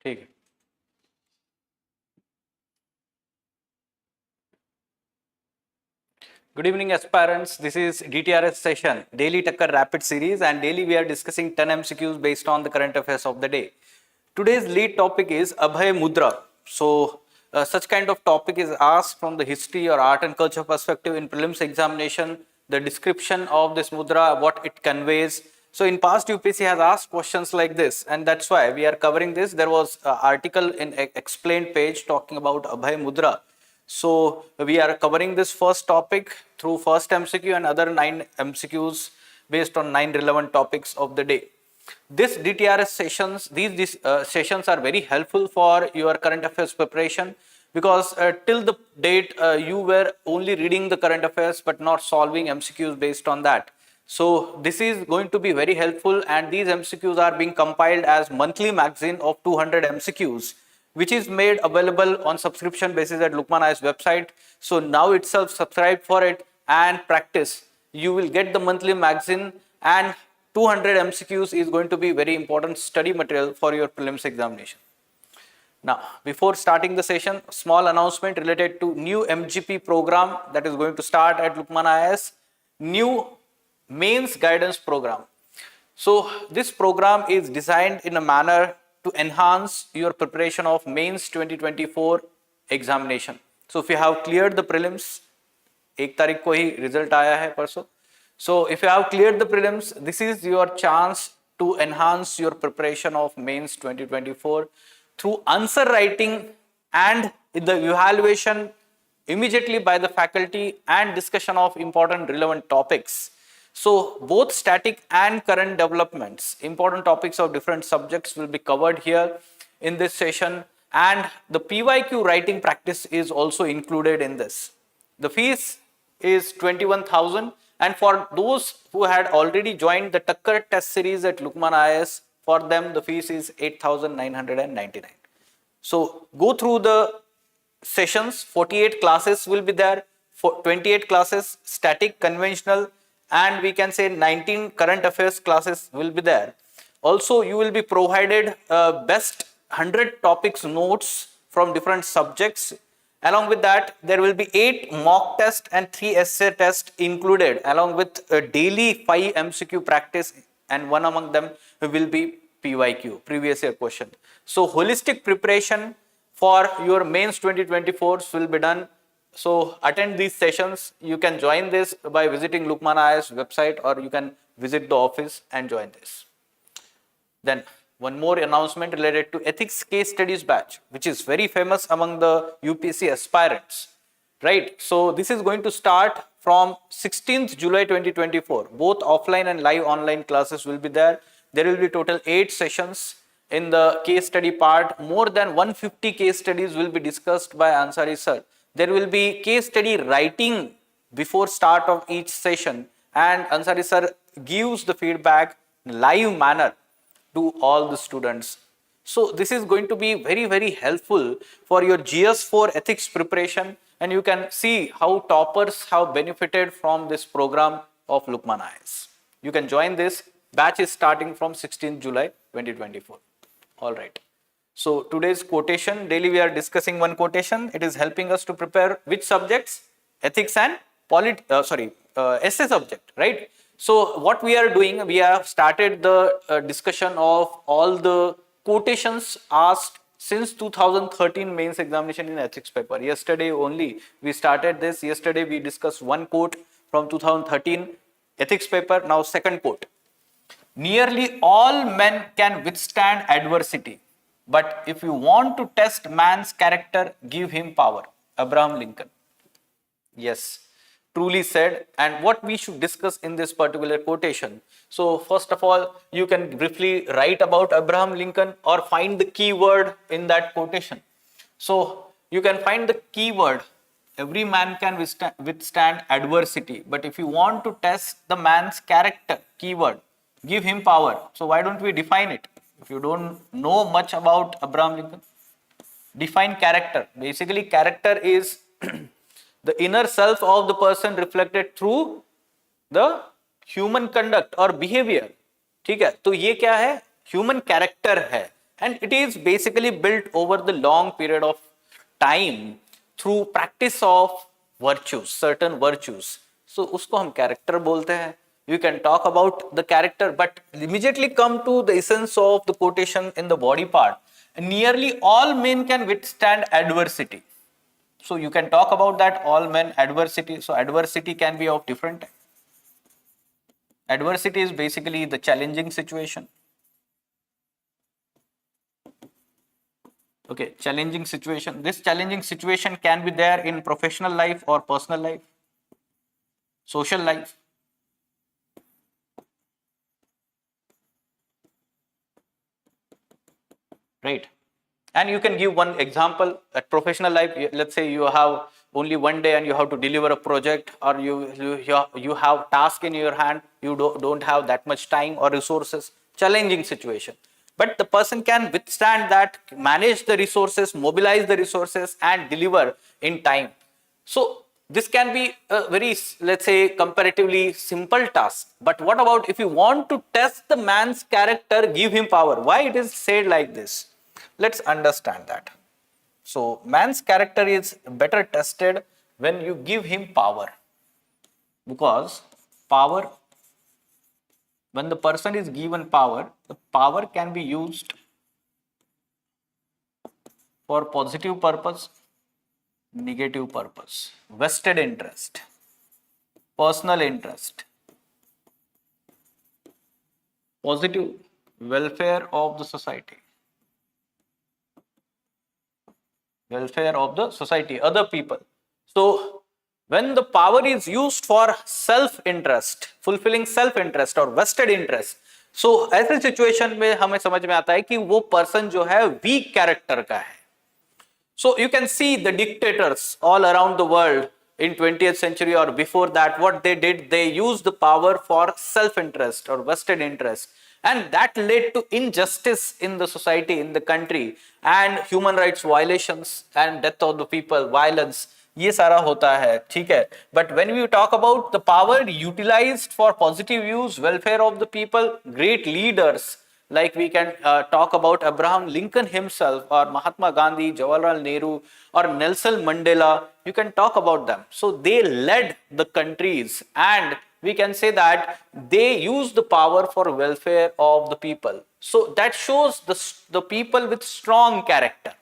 ठीक है। Good evening aspirants, this is DTRS session, Daily Takkar Rapid Series, and daily we are discussing 10 MCQs based on the current affairs of the day. Today's lead topic is Abhaya Mudra. So such kind of topic is asked from the history or art and culture perspective in prelims examination, the description of this mudra, what it conveys. So in past UPSC has asked questions like this, and that's why we are covering this. There was an article in explained page talking about Abhaya Mudra. So we are covering this first topic through first MCQ and other 9 MCQs based on 9 relevant topics of the day. This DTRS sessions, these sessions are very helpful for your current affairs preparation, because till the date you were only reading the current affairs but not solving MCQs based on that. So this is going to be very helpful, and these MCQs are being compiled as monthly magazine of 200 MCQs, which is made available on subscription basis at Lukmaan IAS website. So now itself subscribe for it and practice. You will get the monthly magazine, and 200 MCQs is going to be very important study material for your prelims examination. Now, before starting the session, small announcement related to new MGP program that is going to start at Lukmaan IAS, new mains guidance program. So this program is designed in a manner to enhance your preparation of mains 2024 examination. So if you have cleared the prelims, 1 तारीख को ही result आया है परसों. So if you have cleared the prelims, this is your chance to enhance your preparation of mains 2024 through answer writing and the evaluation immediately by the faculty and discussion of important relevant topics. So both static and current developments, important topics of different subjects will be covered here in this session, and the PYQ writing practice is also included in this. The fees is 21,000, and for those who had already joined the Takkar test series at Lukmaan IAS, for them the fees is 8,999. So go through the sessions. 48 classes will be there, 28 classes static, conventional, and we can say 19 current affairs classes will be there. Also, you will be provided best 100 topics notes from different subjects. Along with that, there will be 8 mock tests and 3 essay tests included, along with a daily 5 MCQ practice, and one among them will be PYQ, previous year question. So holistic preparation for your mains 2024 will be done. So attend these sessions. You can join this by visiting Lukmaan IAS website, or you can visit the office and join this. Then one more announcement related to ethics case studies batch, which is very famous among the UPSC aspirants, right? So this is going to start from 16th July 2024. Both offline and live online classes will be there. There will be total 8 sessions. In the case study part, more than 150 case studies will be discussed by Ansari sir. There will be case study writing before start of each session, and Ansari sir gives the feedback in live manner to all the students. So this is going to be very, very helpful for your GS4 ethics preparation, and you can see how toppers have benefited from this program of Lukmaan IAS. You can join this. Batch is starting from 16th July 2024. All right. So today's quotation, daily we are discussing one quotation. It is helping us to prepare which subjects? Ethics and essay subject, right? So what we are doing, we have started the discussion of all the quotations asked since 2013 mains examination in ethics paper. Yesterday only we started this. Yesterday we discussed one quote from 2013 ethics paper. Now second quote. Nearly all men can withstand adversity, but if you want to test man's character, give him power. Abraham Lincoln. Yes, truly said. And what we should discuss in this particular quotation. So first of all, you can briefly write about Abraham Lincoln or find the keyword in that quotation. So you can find the keyword. Every man can withstand adversity, but if you want to test the man's character, keyword, give him power. So why don't we define it? If you don't know much about Abraham Lincoln, define character. Basically, character is the inner self of the person reflected through the human conduct or behavior. ठीक है, तो ये क्या है? Human character है. and it is basically built over the long period of time through practice of virtues, certain virtues. So उसको हम character बोलते हैं. You can talk about the character, but immediately come to the essence of the quotation in the body part. Nearly all men can withstand adversity. So you can talk about that, all men, adversity. So adversity can be of different type. Adversity is basically the challenging situation. Okay, challenging situation. This challenging situation can be there in professional life or personal life, social life. Right. And you can give one example at professional life. Let's say you have only one day and you have to deliver a project, or you have task in your hand. You don't have that much time or resources. Challenging situation. But the person can withstand that, manage the resources, mobilize the resources, and deliver in time. So this can be a very, let's say, comparatively simple task. But what about if you want to test the man's character, give him power? Why it is said like this? Let's understand that. So man's character is better tested when you give him power, because power, when the person is given power, the power can be used for positive purpose, negative purpose, vested interest, personal interest, positive welfare of the society, other people. So when the power is used for self-interest, fulfilling self-interest or vested interest, so ऐसे situation में हमें समझ में आता है कि वो person जो है weak character का है. So you can see the dictators all around the world in 20th century or before that, what they did, they used the power for self-interest or vested interest. And that led to injustice in the society, in the country, and human rights violations and death of the people, violence. ये सारा होता है, ठीक है. But when we talk about the power utilized for positive use, welfare of the people, great leaders, like we can talk about Abraham Lincoln himself, or Mahatma Gandhi, Jawaharlal Nehru, or Nelson Mandela, you can talk about them. So they led the countries, and we can say that they used the power for welfare of the people. So that shows the people with strong character.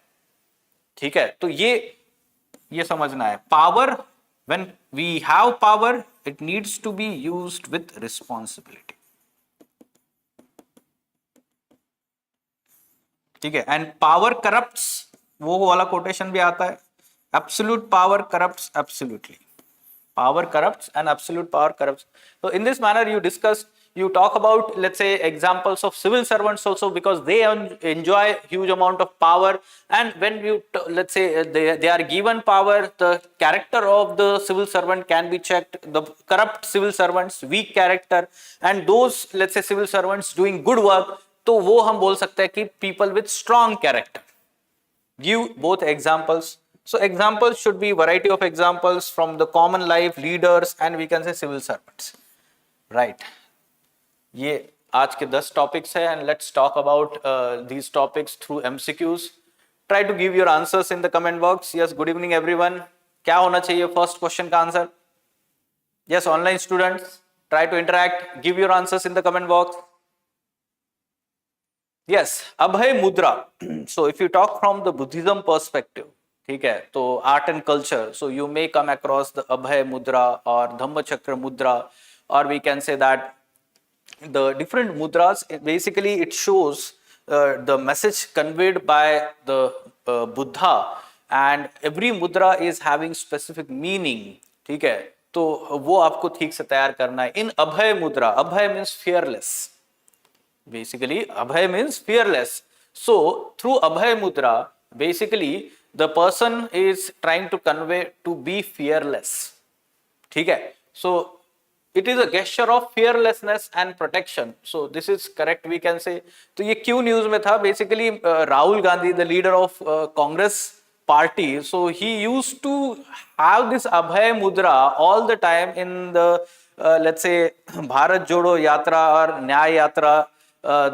ठीक है, तो ये समझना है. Power, when we have power, it needs to be used with responsibility. ठीक है. And power corrupts, वो वाला quotation भी आता है. Absolute power corrupts absolutely. Power corrupts and absolute power corrupts. So in this manner you talk about, let's say, examples of civil servants also, because they enjoy huge amount of power, and when you let's say they are given power, the character of the civil servant can be checked. The corrupt civil servants, weak character, and those, let's say, civil servants doing good work, तो वो हम बोल सकते हैं कि people with strong character. Give both examples. So examples should be variety of examples from the common life, leaders, and we can say civil servants. Right. ये आज के 10 topics है, and let's talk about these topics through MCQs. Try to give your answers in the comment box. Yes, good evening everyone. क्या होना चाहिए first question का answer? Yes, online students, try to interact. Give your answers in the comment box. Yes, Abhay Mudra. So if you talk from the Buddhism perspective, ठीक है, तो art and culture, so you may come across the Abhay Mudra or Dhamma Chakra Mudra, or we can say that the different mudras, basically it shows the message conveyed by the Buddha, and every mudra is having specific meaning. ठीक है, तो वो आपको ठीक से तैयार करना है. In Abhay Mudra, Abhay means fearless. Basically, Abhay means fearless. So through Abhay Mudra, basically the person is trying to convey to be fearless. ठीक है, so it is a gesture of fearlessness and protection. So this is correct, we can say. तो ये क्यों news में था? Basically Rahul Gandhi, the leader of Congress party, so he used to have this Abhay Mudra all the time in the let's say Bharat Jodo Yatra or Nyay Yatra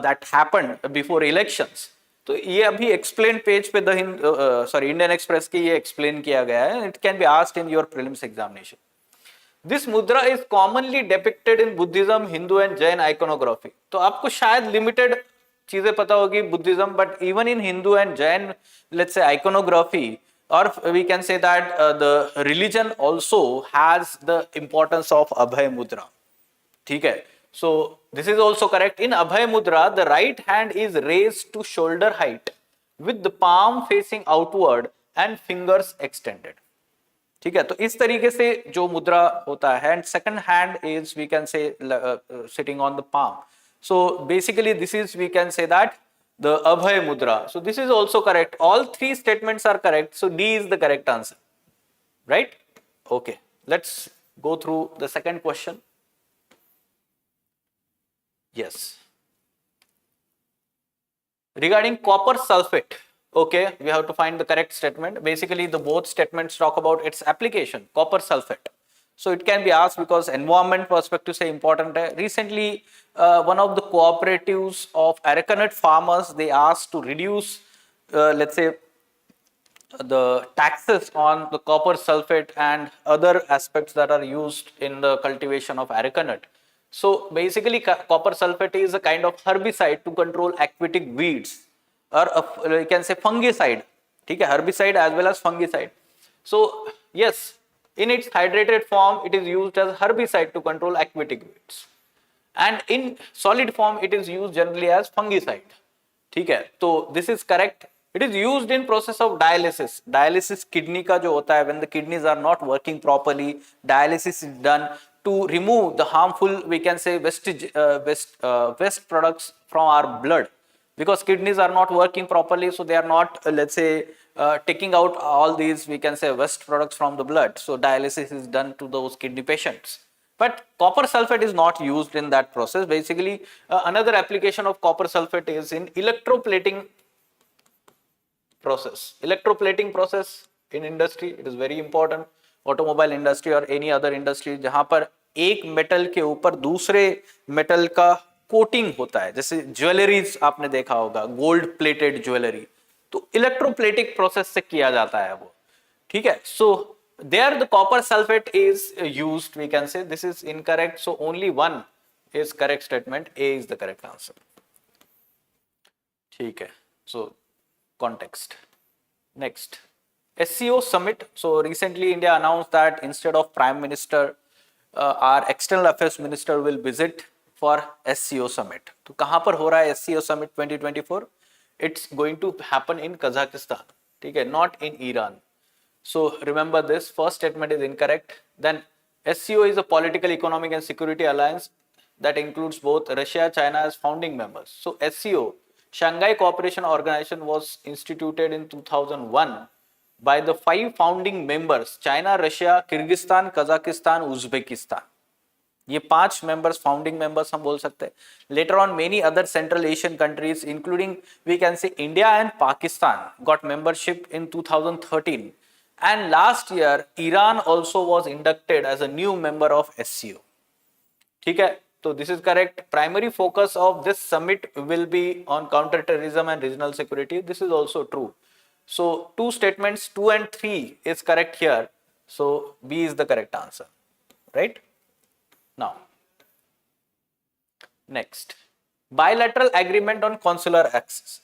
that happened before elections. तो ये अभी explain page पे the हिंद Indian Express के ये explain किया गया है. It can be asked in your prelims examination. This mudra is commonly depicted in Buddhism, Hindu and Jain iconography. तो आपको शायद लिमिटेड चीजें पता होगी Buddhism, but even in Hindu and Jain let's say iconography, or we can say that the religion also has the importance of Abhay Mudra. ठीक है. So this is also correct. In Abhay Mudra, the right hand is raised to shoulder height with the palm facing outward and fingers extended. ठीक है. तो इस तरीके से जो मुद्रा होता है, and second hand is we can say sitting on the palm. So basically this is we can say that the Abhay Mudra. So this is also correct. All three statements are correct. So D is the correct answer. Right? Okay. Let's go through the second question. Yes. Regarding copper sulfate. Okay, we have to find the correct statement. Basically, the both statements talk about its application, copper sulfate. So it can be asked because environment perspective say important. Recently, one of the cooperatives of arecanut farmers, they asked to reduce, let's say, the taxes on the copper sulfate and other aspects that are used in the cultivation of arecanut. So basically, copper sulfate is a kind of herbicide to control aquatic weeds, or you can say fungicide. ठीक है, herbicide as well as fungicide. So yes, in its hydrated form, it is used as herbicide to control aquatic weeds, and in solid form, it is used generally as fungicide. ठीक है, तो this is correct. It is used in process of dialysis. Dialysis kidney का जो होता है, when the kidneys are not working properly, dialysis is done to remove the harmful, we can say, waste products from our blood, because kidneys are not working properly, so they are not let's say taking out all these, we can say, waste products from the blood. So dialysis is done to those kidney patients. But copper sulfate is not used in that process. Basically, another application of copper sulfate is in electroplating process. Electroplating process in industry, it is very important. Automobile industry or any other industry जहां पर एक metal के ऊपर दूसरे metal का coating होता है, जैसे ज्वेलरीज आपने देखा होगा, गोल्ड प्लेटेड ज्वेलरी, तो इलेक्ट्रोप्लेटिक प्रोसेस से किया जाता है वो. ठीक है. सो there the copper sulfate is used, we can say. This is incorrect, so only one is correct statement. A is the correct answer. ठीक है. So context. Next, SCO summit. So recently India announced that instead of Prime Minister, our External Affairs Minister will visit for SCO summit. तो कहाँ पर हो रहा है SCO summit 2024? It's going to happen in Kazakhstan. ठीक है, not in Iran. So remember this. First statement is incorrect. Then SCO is a political, economic and security alliance that includes both Russia, China as founding members. So SCO, Shanghai Cooperation Organization, was instituted in 2001 by the 5 founding members: China, Russia, Kyrgyzstan, Kazakhstan, Uzbekistan. ये 5 members, founding members हम बोल सकते हैं. Later on, many other Central Asian countries, including we can say India and Pakistan, got membership in 2013. And last year, Iran also was inducted as a new member of SCO. ठीक है, so this is correct. Primary focus of this summit will be on counter-terrorism and regional security. This is also true. So 2 statements, 2 and 3 is correct here. So B is the correct answer, right? Now, next, bilateral agreement on consular access.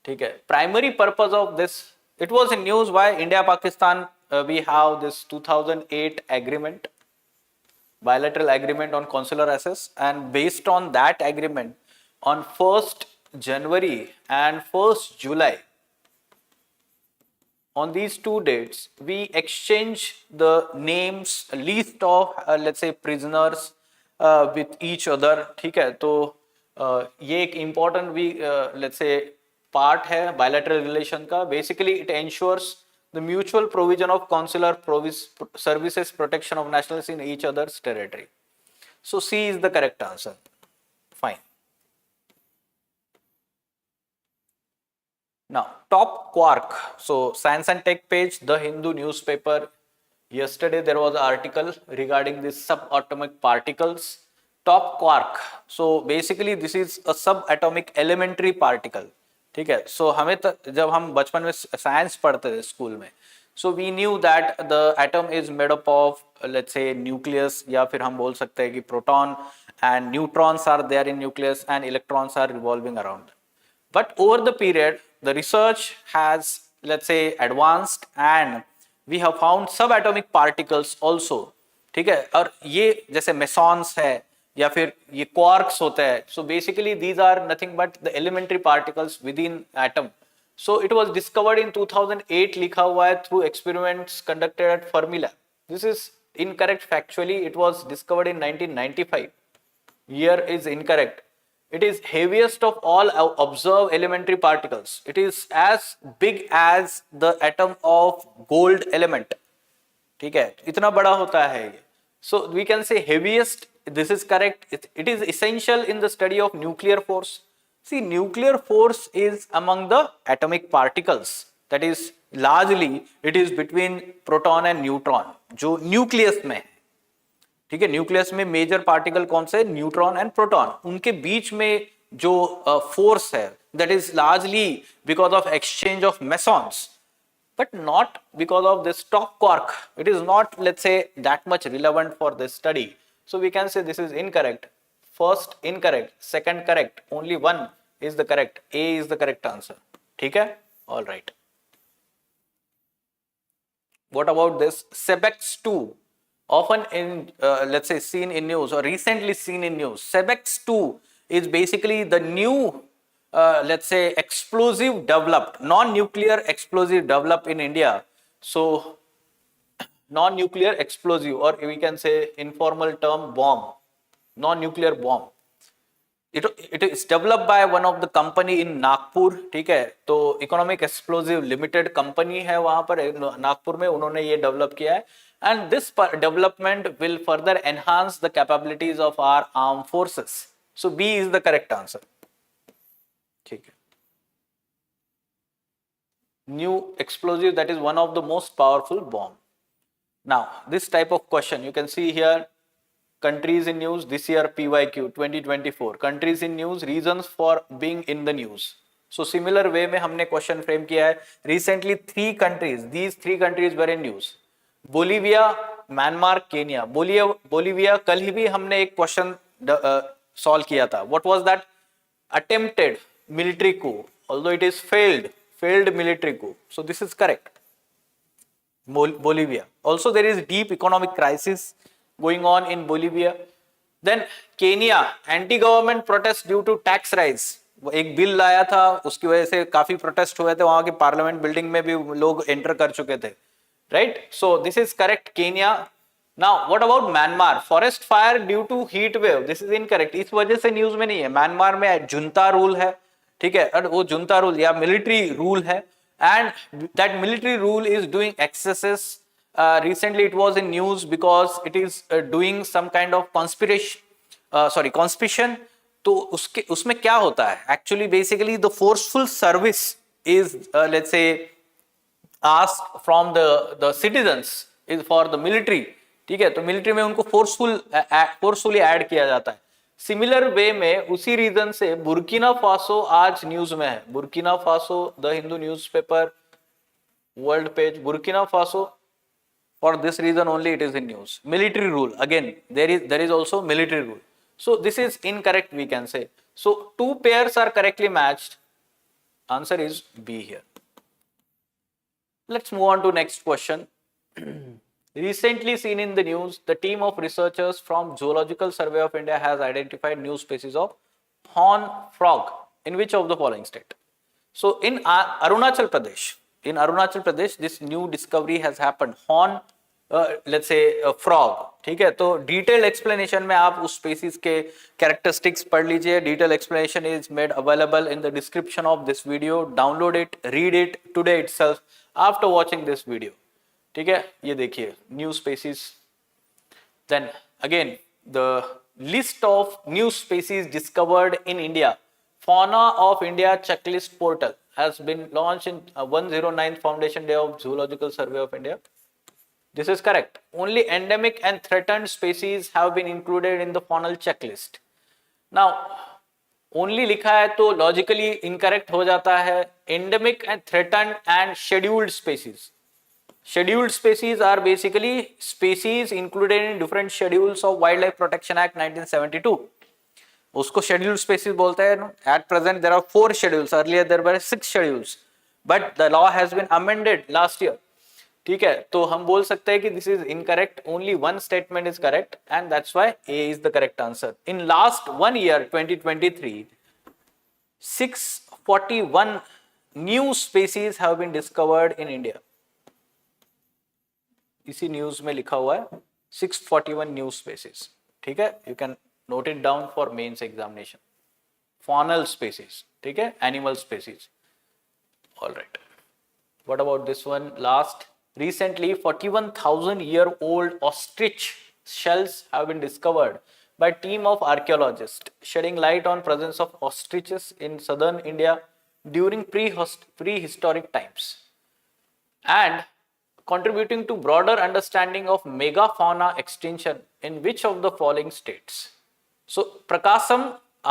ठीक है, primary purpose of this, it was in news why India Pakistan we have this 2008 agreement, bilateral agreement on consular access, and based on that agreement, on 1st January and 1st July, on these 2 dates, we exchange the names, list of let's say prisoners with each other. ठीक है, तो ये एक important भी let's say part है bilateral relation का. Basically, it ensures the mutual provision of consular services, protection of nationals in each other's territory. So C is the correct answer. Fine. Now, top quark. So science and tech page, The Hindu newspaper. Yesterday there was an article regarding these subatomic particles. Top quark. So basically this is a subatomic elementary particle. ठीक है. सो हमें जब हम बचपन में science पढ़ते थे school में, so we knew that the atom is made up of let's say nucleus, या फिर हम बोल सकते हैं कि proton and neutrons are there in nucleus and electrons are revolving around. But over the period, the research has, let's say, advanced and we have found subatomic particles also. ठीक है. और ये जैसे mesons है या फिर ये quarks होते हैं. So basically these are nothing but the elementary particles within atom. So it was discovered in 2008 लिखा हुआ है through experiments conducted at Fermi Lab. This is incorrect factually. It was discovered in 1995. Year is incorrect. It is heaviest of all observed elementary particles. It is as big as the atom of gold element. ठीक है, इतना बड़ा होता है ये. So we can say heaviest. This is correct. It is essential in the study of nuclear force. See, nuclear force is among the atomic particles. That is largely it is between proton and neutron. जो nucleus में है. ठीक है. Nucleus में major particle कौन से? Neutron and proton. उनके बीच में जो फोर्स है that is largely because of exchange of mesons, but not because of this top quark. It is not, let's say, that much relevant for this study. So we can say this is incorrect. First incorrect, second correct, only one is the correct. A is the correct answer. ठीक है. All right. What about this सेबेक्स 2? Often in let's say seen in news or recently seen in news. Sebex 2 is basically the new let's say explosive developed, non-nuclear explosive developed in India. So non-nuclear explosive, or we can say informal term bomb, non-nuclear bomb. It is developed by one of the company in Nagpur. ठीक है. तो economic explosive limited company है वहां पर नागपुर में, उन्होंने ये develop किया है. And this development will further enhance the capabilities of our armed forces. So B is the correct answer. ठीक है. New explosive, that is one of the most powerful bomb. Now this type of question you can see here. Countries in news this year, PYQ 2024. Countries in news, reasons for being in the news. So similar way में हमने question frame किया है. Recently 3 countries, these 3 countries were in news. Bolivia, Myanmar, Kenya. Bolivia कल ही भी हमने एक question solve किया था. What was that? Attempted military coup, although it is failed military coup. So this is correct. Bolivia. Also there is deep economic crisis going on in Bolivia. Then Kenya, anti-government protest due to tax rise. एक bill लाया था, उसकी वजह से काफी protest हुए थे. वहां के पार्लियामेंट बिल्डिंग में भी लोग एंटर कर चुके थे. Right? So this is correct, Kenya. Now what about Myanmar? Forest fire due to heat wave. This is incorrect. इस वजह से न्यूज में नहीं है. म्यांमार में जुंता रूल है. ठीक है. और वो जुंता रूल या मिलिट्री रूल है, and that military rule is doing excesses. Recently it was in news because it is doing some kind of conspiration. तो उसमें क्या होता है? Actually basically the forceful service is let's say ask from the citizens is for the military. ठीक है. तो military में उनको फोर्सफुली ऐड किया जाता है. सिमिलर वे में उसी रीजन से बुर्किना फासो आज न्यूज में है. Burkina Faso, the Hindu newspaper world page, Burkina Faso. For this reason only it is in news. Military rule, again there is also military rule. So this is incorrect, we can say. So 2 pairs are correctly matched. Answer is B here. Let's move on to next question. Recently seen in the news, the team of researchers from Zoological Survey of India has identified new species of horn frog in which of the following state? So in Arunachal Pradesh, this new discovery has happened. Horn let's say frog. ठीक है. तो detail explanation में आप उस species के characteristics पढ़ लीजिए. Detail explanation is made available in the description of this video. Download it, read it today itself after watching this video. ठीक है. ये देखिए new species. Then again the list of new species discovered in India. Fauna of India checklist portal has been launched in 109th Foundation Day of Zoological Survey of India. This is correct. Only endemic and threatened species have been included in the faunal checklist. Now, only लिखा है तो logically incorrect हो जाता है. Endemic and threatened and scheduled species. Scheduled species are basically species included in different schedules of Wildlife Protection Act 1972. उसको scheduled species बोलते हैं. At present there are 4 schedules. Earlier there were 6 schedules, but the law has been amended last year. ठीक है, तो हम बोल सकते हैं कि this is incorrect. Only one statement is correct, and that's why A is the correct answer. In last 1 year, 2023, 641 new species have been discovered in India. इसी news में लिखा हुआ है 641 न्यू स्पेसीज. ठीक है, you can note it down for mains examination. Faunal species. ठीक है, animal species. Alright, what about this one? Last, recently 41,000 year old ostrich shells have been discovered by team of archaeologists, shedding light on presence of ostriches in southern India during prehistoric times and contributing to broader understanding of megafauna extinction in which of the following states? So Prakasam,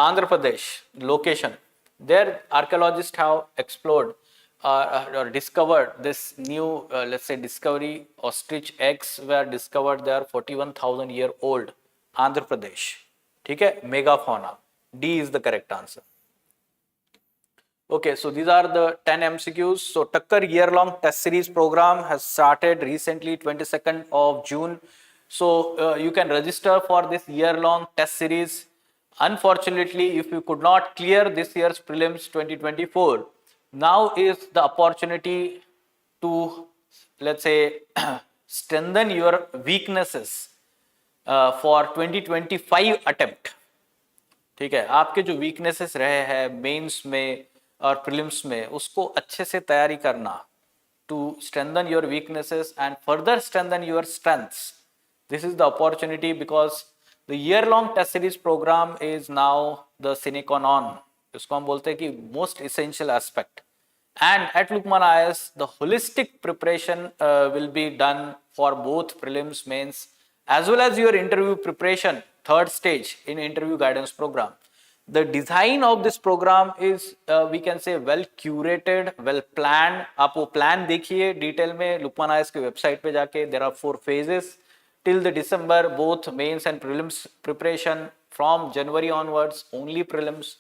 Andhra Pradesh location, there archaeologists have explored or discovered this new let's say discovery. Ostrich eggs were discovered there, 41,000 year old, Andhra Pradesh. ठीक है, megafauna. D is the correct answer. Okay, so these are the 10 MCQs. So Takkar year-long test series program has started recently, 22nd of June. So you can register for this year-long test series. Unfortunately, if you could not clear this year's prelims 2024, now is the opportunity to, let's say, strengthen your weaknesses for 2025 attempt. ठीक है, आपके जो weaknesses रहे हैं mains में और prelims में, उसको अच्छे से तैयारी करना, to strengthen your weaknesses and further strengthen your strengths. This is the opportunity because the year-long test series program is now the sine qua non. इसको हम बोलते हैं कि most essential aspect. And at Lukmaan IAS, the holistic preparation will be done for both prelims, mains, as well as your interview preparation, third stage in interview guidance program. The design of this program is we can say well curated, well planned. आप वो plan देखिए detail में Lukman IAS के website पे जाके. There are 4 phases till the December, both mains and prelims preparation. From January onwards, only prelims.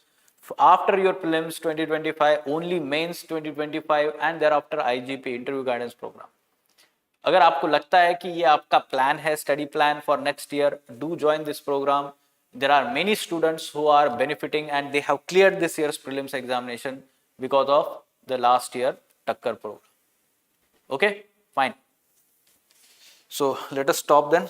After your prelims 2025, only mains 2025, and thereafter IGP interview guidance program. अगर आपको लगता है कि ये आपका प्लान है, study plan for next year, do join this programme. There are many students who are benefiting and they have cleared this year's prelims examination because of the last year Takkar program. Okay, fine. So let us stop then.